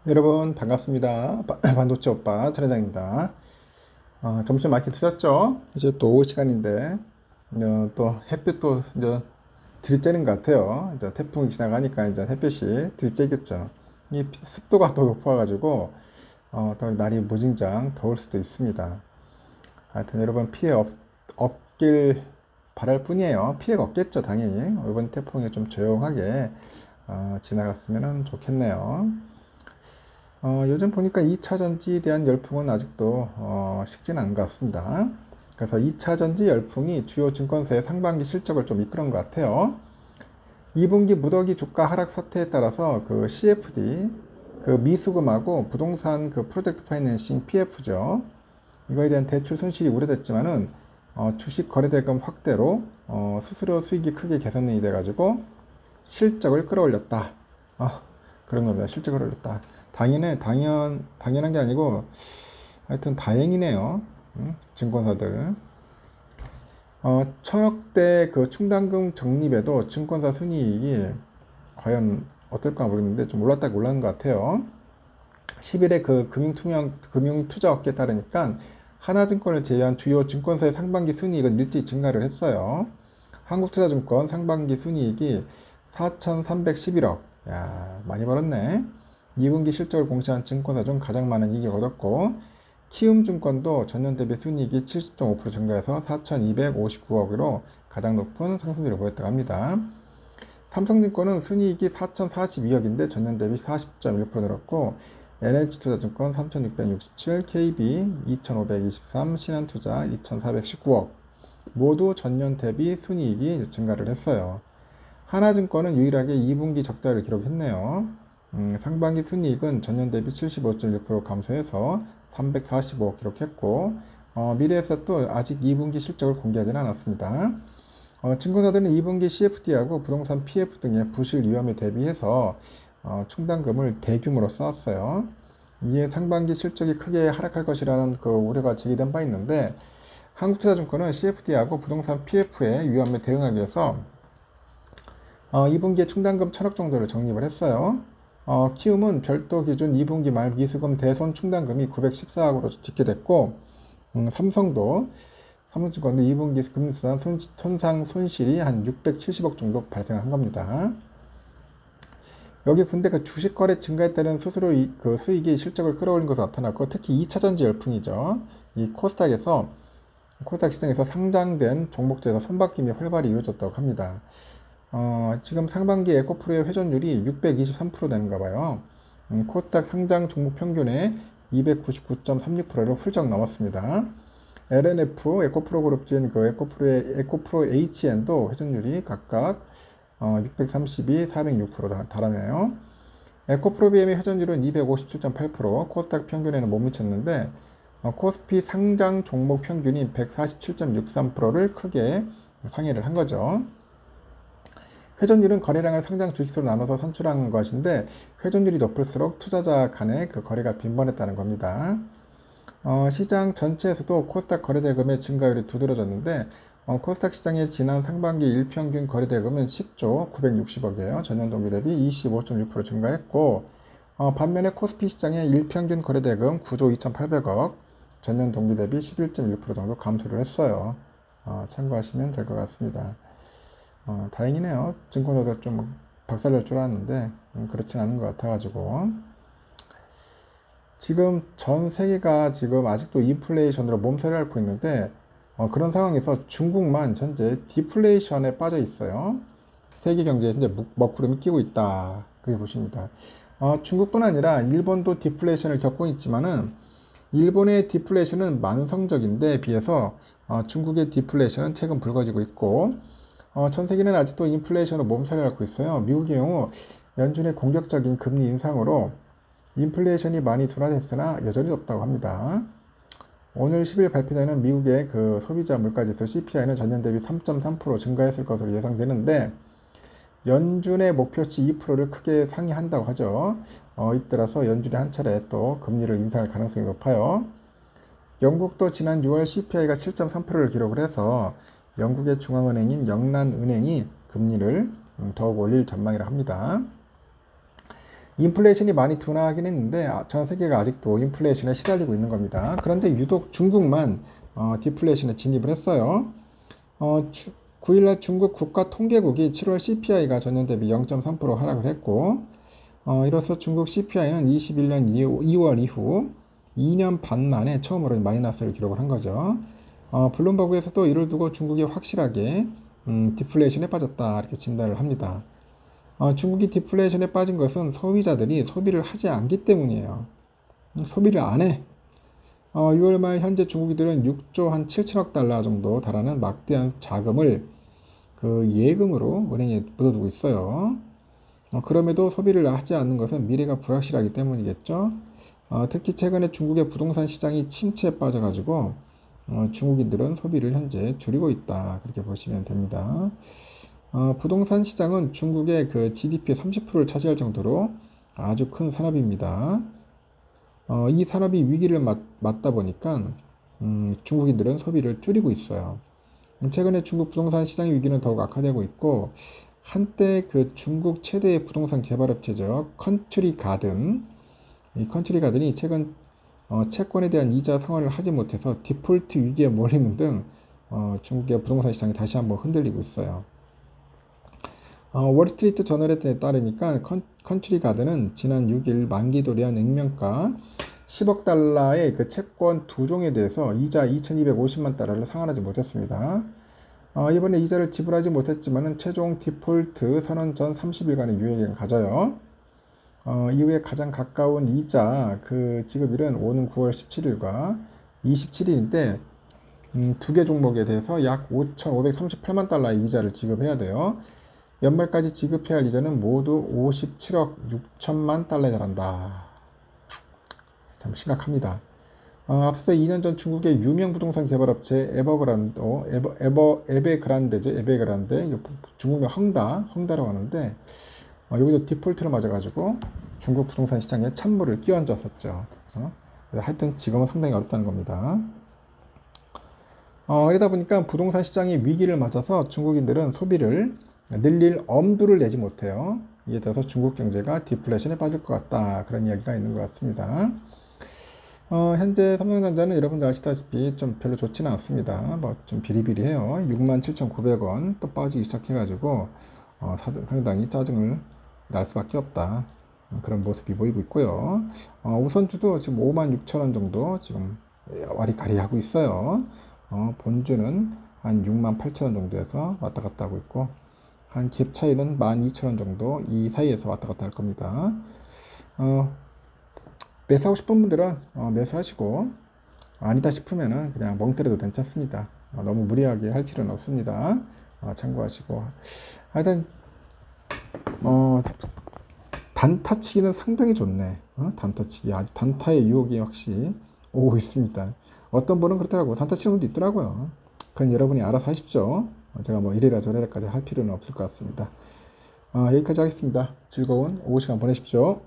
여러분 반갑습니다. 반도체 오빠 트레장입니다. 점심 많이 드셨죠? 이제 또 오후 시간인데 또 햇빛도 이제 들이쬐는 것 같아요. 이제 태풍이 지나가니까 이제 햇빛이 들이쬐겠죠. 이 습도가 더 높아가지고 더 날이 무진장 더울 수도 있습니다. 하여튼 여러분 피해 없길 바랄 뿐이에요. 피해가 없겠죠, 당연히. 이번 태풍이 좀 조용하게 지나갔으면 좋겠네요. 요즘 보니까 2차 전지에 대한 열풍은 아직도 식지는 않은 것 같습니다. 그래서 2차 전지 열풍이 주요 증권사의 상반기 실적을 좀 이끌은 것 같아요. 2분기 무더기 주가 하락 사태에 따라서 그 CFD, 그 미수금하고 부동산 그 프로젝트 파이낸싱 PF죠. 이거에 대한 대출 손실이 우려됐지만은 주식 거래대금 확대로 수수료 수익이 크게 개선이 돼가지고 실적을 끌어올렸다. 그런 겁니다. 실적을 올렸다. 당연한 게 아니고, 하여튼 다행이네요. 증권사들. 천억대 그 충당금 적립에도 증권사 순이익이 과연 어떨까 모르겠는데 좀 올랐다가 올랐는 것 같아요. 10일에 그 금융투자업계에 따르니까 하나증권을 제외한 주요 증권사의 상반기 순이익은 일제히 증가를 했어요. 한국투자증권 상반기 순이익이 4,311억. 야, 많이 벌었네. 2분기 실적을 공시한 증권사 중 가장 많은 이익을 얻었고, 키움증권도 전년 대비 순이익이 70.5% 증가해서 4,259억으로 가장 높은 상승률을 보였다고 합니다. 삼성증권은 순이익이 4,042억인데 전년 대비 40.1% 늘었고, NH투자증권 3,667, KB 2,523, 신한투자 2,419억 모두 전년 대비 순이익이 증가를 했어요. 하나증권은 유일하게 2분기 적자를 기록했네요. 상반기 순이익은 전년 대비 75.1% 감소해서 345억 기록했고, 미래에셋도 아직 2분기 실적을 공개하지는 않았습니다. 증권사들은 2분기 CFD하고 부동산 PF 등의 부실 위험에 대비해서 충당금을 대규모로 쌓았어요. 이에 상반기 실적이 크게 하락할 것이라는 그 우려가 제기된 바 있는데, 한국투자증권은 CFD하고 부동산 PF의 위험에 대응하기 위해서 2분기에 충당금 1,000억 정도를 적립을 했어요. 키움은 별도 기준 2분기 말 미수금 대손 충당금이 914억으로 집계됐고, 삼성증권도 2분기 금리상 손상 손실이 한 670억 정도 발생한 겁니다. 여기 근데 그 주식 거래 증가에 따른 수수료 그 수익이 실적을 끌어올린 것으로 나타났고, 특히 2차 전지 열풍이죠. 이 코스닥 시장에서 상장된 종목들에서 손바뀜이 활발히 이루어졌다고 합니다. 지금 상반기 에코프로의 회전율이 623% 되는가 봐요. 코스닥 상장 종목 평균의 299.36%를 훌쩍 넘었습니다. LNF, 에코프로 그룹진 그 에코프로 HN도 회전율이 각각 632, 406% 달하네요. 에코프로 BM의 회전율은 257.8%, 코스닥 평균에는 못 미쳤는데, 코스피 상장 종목 평균이 147.63%를 크게 상회를 한 거죠. 회전율은 거래량을 상장 주식수로 나눠서 산출한 것인데, 회전율이 높을수록 투자자 간의 그 거래가 빈번했다는 겁니다. 시장 전체에서도 코스닥 거래대금의 증가율이 두드러졌는데, 코스닥 시장의 지난 상반기 일평균 거래대금은 10조 960억이에요. 전년 동기 대비 25.6% 증가했고, 반면에 코스피 시장의 일평균 거래대금 9조 2,800억, 전년 동기 대비 11.1% 정도 감소를 했어요. 참고하시면 될 것 같습니다. 다행이네요. 증권사도 좀 박살날 줄 알았는데 그렇진 않은 것 같아가지고 지금 전 세계가 지금 아직도 인플레이션으로 몸살을 앓고 있는데 그런 상황에서 중국만 현재 디플레이션에 빠져 있어요. 세계 경제에 현재 먹구름이 끼고 있다. 그렇게 보십니다. 중국뿐 아니라 일본도 디플레이션을 겪고 있지만은 일본의 디플레이션은 만성적인데 비해서 중국의 디플레이션은 최근 불거지고 있고 전 세계는 아직도 인플레이션으로 몸살을 앓고 있어요. 미국의 경우 연준의 공격적인 금리 인상으로 인플레이션이 많이 둔화됐으나 여전히 높다고 합니다. 오늘 10일 발표되는 미국의 그 소비자 물가지수 CPI는 전년 대비 3.3% 증가했을 것으로 예상되는데 연준의 목표치 2%를 크게 상회한다고 하죠. 잇따라서 연준이 한 차례 또 금리를 인상할 가능성이 높아요. 영국도 지난 6월 CPI가 7.3%를 기록을 해서 영국의 중앙은행인 영란은행이 금리를 더욱 올릴 전망이라 합니다. 인플레이션이 많이 둔화하긴 했는데 전 세계가 아직도 인플레이션에 시달리고 있는 겁니다. 그런데 유독 중국만 디플레이션에 진입을 했어요. 9일날 중국 국가통계국이 7월 CPI가 전년 대비 0.3% 하락을 했고 이로써 중국 CPI는 21년 2월 이후 2년 반 만에 처음으로 마이너스를 기록을 한 거죠. 블룸버그에서도 이를 두고 중국이 확실하게 디플레이션에 빠졌다 이렇게 진단을 합니다. 중국이 디플레이션에 빠진 것은 소비자들이 소비를 하지 않기 때문이에요. 소비를 안 해. 6월 말 현재 중국인들은 6조 한 7천억 달러 정도 달하는 막대한 자금을 그 예금으로 은행에 묻어두고 있어요. 그럼에도 소비를 하지 않는 것은 미래가 불확실하기 때문이겠죠. 특히 최근에 중국의 부동산 시장이 침체에 빠져가지고 중국인들은 소비를 현재 줄이고 있다. 그렇게 보시면 됩니다. 부동산 시장은 중국의 그 GDP의 30%를 차지할 정도로 아주 큰 산업입니다. 이 산업이 위기를 맞다 보니까 중국인들은 소비를 줄이고 있어요. 최근에 중국 부동산 시장의 위기는 더욱 악화되고 있고 한때 그 중국 최대의 부동산 개발업체죠. 컨트리 가든. 이 컨트리 가든이 최근 채권에 대한 이자 상환을 하지 못해서 디폴트 위기에 몰리는 등 중국의 부동산 시장이 다시 한번 흔들리고 있어요. 월스트리트 저널에 따르니까 컨트리 가든은 지난 6일 만기 도래한 액면가 10억 달러의 그 채권 두 종에 대해서 이자 2,250만 달러를 상환하지 못했습니다. 이번에 이자를 지불하지 못했지만 최종 디폴트 선언 전 30일간의 유예기간을 가져요. 이후에 가장 가까운 이자 그 지급일은 오는 9월 17일과 27일인데 두 개 종목에 대해서 약 5,538만 달러의 이자를 지급해야 돼요. 연말까지 지급해야 할 이자는 모두 57억 6천만 달러에 달한다. 참 심각합니다. 앞서 2년 전 중국의 유명 부동산 개발업체 에베그란데죠. 에베그란데 중국명 헝다라고 하는데 여기도 디폴트를 맞아가지고 중국 부동산 시장에 찬물을 끼얹었었죠. 하여튼 지금은 상당히 어렵다는 겁니다. 이러다 보니까 부동산 시장이 위기를 맞아서 중국인들은 소비를 늘릴 엄두를 내지 못해요. 이에 따라서 중국 경제가 디플레이션에 빠질 것 같다. 그런 이야기가 있는 것 같습니다. 현재 삼성전자는 여러분들 아시다시피 좀 별로 좋지는 않습니다. 뭐 좀 비리비리해요. 67,900원 또 빠지기 시작해가지고 상당히 짜증을 날 수밖에 없다. 그런 모습이 보이고 있고요. 우선주도 지금 56,000원 정도 지금 와리가리하고 있어요. 본주는 한 68,000원 정도에서 왔다 갔다 하고 있고 한 갭 차이는 12,000원 정도 이 사이에서 왔다 갔다 할 겁니다. 매수하고 싶은 분들은 매수하시고 아니다 싶으면은 그냥 멍 때려도 괜찮습니다. 너무 무리하게 할 필요는 없습니다. 참고하시고 하여튼 단타치기는 상당히 좋네. 단타치기 아주 단타의 유혹이 확실히 오고 있습니다. 어떤 분은 그렇더라고 단타 치는 분도 있더라고요. 그건 여러분이 알아서 하십시오. 제가 뭐 이래라 저래라까지 할 필요는 없을 것 같습니다. 여기까지 하겠습니다. 즐거운 오후 시간 보내십시오.